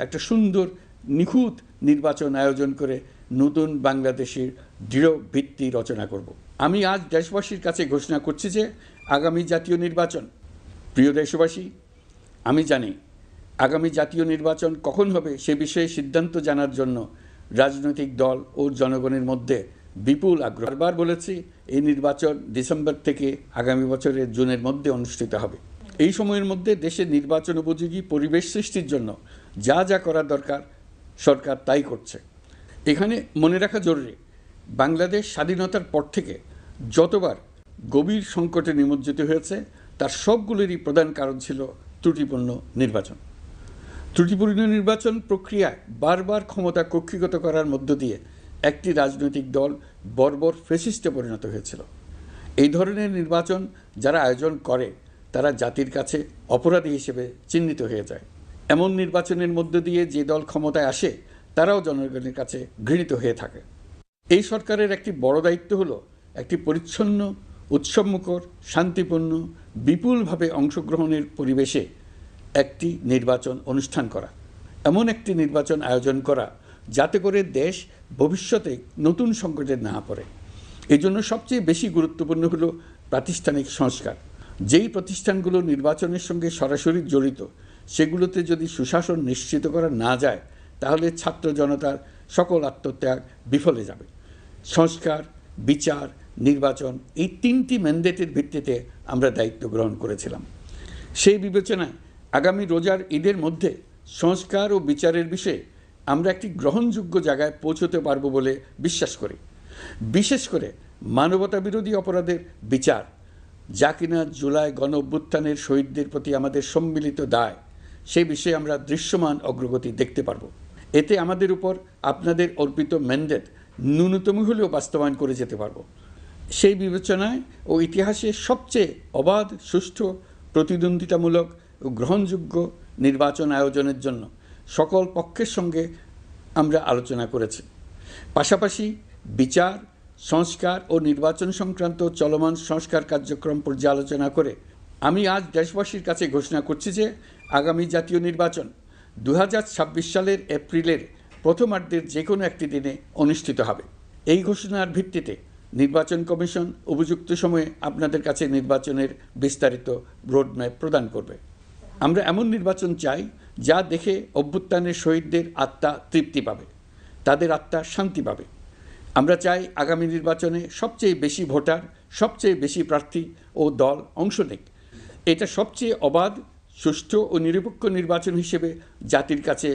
একটা সুন্দর নিখুঁত নির্বাচন আয়োজন করে নতুন বাংলাদেশের দৃঢ় ভিত্তি রচনা করব। আমি আজ দেশবাসীর কাছে ঘোষণা করছি যে আগামী জাতীয় নির্বাচন, প্রিয় দেশবাসী, আমি জানি আগামী জাতীয় নির্বাচন কখন হবে সে বিষয়ে সিদ্ধান্ত জানার জন্য রাজনৈতিক দল ও জনগণের মধ্যে বিপুল আগ্রহ। বারবার বলেছি, এই নির্বাচন ডিসেম্বর থেকে আগামী বছরের জুনের মধ্যে অনুষ্ঠিত হবে। এই সময়ের মধ্যে দেশের নির্বাচন উপযোগী পরিবেশ সৃষ্টির জন্য যা যা করা দরকার সরকার তাই করছে। এখানে মনে রাখা জরুরি, বাংলাদেশ স্বাধীনতার পর থেকে যতবার গভীর সংকটে নিমজ্জিত হয়েছে তার সবগুলোরই প্রধান কারণ ছিল ত্রুটিপূর্ণ নির্বাচন। ত্রুটিপূর্ণ নির্বাচন প্রক্রিয়ায় বারবার ক্ষমতা কক্ষিগত করার মধ্য দিয়ে একটি রাজনৈতিক দল বর্বর ফ্যাসিস্টে পরিণত হয়েছিল। এই ধরনের নির্বাচন যারা আয়োজন করে তারা জাতির কাছে অপরাধী হিসেবে চিহ্নিত হয়ে যায়। এমন নির্বাচনের মধ্য দিয়ে যে দল ক্ষমতায় আসে তারাও জনগণের কাছে ঘৃণিত হয়ে থাকে। এই সরকারের একটি বড় দায়িত্ব হলো একটি পরিচ্ছন্ন, উৎসবমুখর, শান্তিপূর্ণ, বিপুলভাবে অংশগ্রহণের পরিবেশে একটি নির্বাচন অনুষ্ঠান করা, এমন একটি নির্বাচন আয়োজন করা যাতে করে দেশ ভবিষ্যতে নতুন সংকটে না পড়ে। এই জন্য সবচেয়ে বেশি গুরুত্বপূর্ণ হলো প্রাতিষ্ঠানিক সংস্কার। যেই প্রতিষ্ঠানগুলো নির্বাচনের সঙ্গে সরাসরি জড়িত সেগুলোতে যদি সুশাসন নিশ্চিত করা না যায় তাহলে ছাত্র জনতার সকল আত্মত্যাগ বিফলে যাবে। সংস্কার, বিচার, নির্বাচন এই তিনটি ম্যান্ডেটের ভিত্তিতে আমরা দায়িত্ব গ্রহণ করেছিলাম। সেই বিবেচনায় আগামী রোজার ঈদের মধ্যে সংস্কার ও বিচারের বিষয়ে আমরা একটি গ্রহণযোগ্য জায়গায় পৌঁছতে পারব বলে বিশ্বাস করি। বিশেষ করে মানবতা বিরোধী অপরাধের বিচার, যা কিনা জুলাই গণ অভ্যুত্থানের শহীদদের প্রতি আমাদের সম্মিলিত দায়, সেই বিষয়ে আমরা দৃশ্যমান অগ্রগতি দেখতে পারব। এতে আমাদের উপর আপনাদের অর্পিত ম্যান্ডেট ন্যূনতম হলেও বাস্তবায়ন করে যেতে পারব। সেই বিবেচনায় ও ইতিহাসে সবচেয়ে অবাধ, সুষ্ঠু, প্রতিদ্বন্দ্বিতামূলক ও গ্রহণযোগ্য নির্বাচন আয়োজনের জন্য সকল পক্ষের সঙ্গে আমরা আলোচনা করেছি। পাশাপাশি বিচার, সংস্কার ও নির্বাচন সংক্রান্ত চলমান সংস্কার কার্যক্রম পর্যালোচনা করে আমি আজ দেশবাসীর কাছে ঘোষণা করছি যে আগামী জাতীয় নির্বাচন 2026 সালের এপ্রিলের প্রথমার্ধের যে কোনো একটি দিনে অনুষ্ঠিত হবে। এই ঘোষণার ভিত্তিতে নির্বাচন কমিশন উপযুক্ত সময়ে আপনাদের কাছে নির্বাচনের বিস্তারিত রোডম্যাপ প্রদান করবে। আমরা এমন নির্বাচন চাই যা দেখে অভ্যুত্থানের শহীদদের আত্মা তৃপ্তি পাবে, তাদের আত্মা শান্তি পাবে। আমরা চাই আগামী নির্বাচনে সবচেয়ে বেশি ভোটার, সবচেয়ে বেশি প্রার্থী ও দল অংশ নেক। এটা সবচেয়ে অবাধ, সুষ্ঠু ও নিরপেক্ষ নির্বাচন হিসেবে জাতির কাছে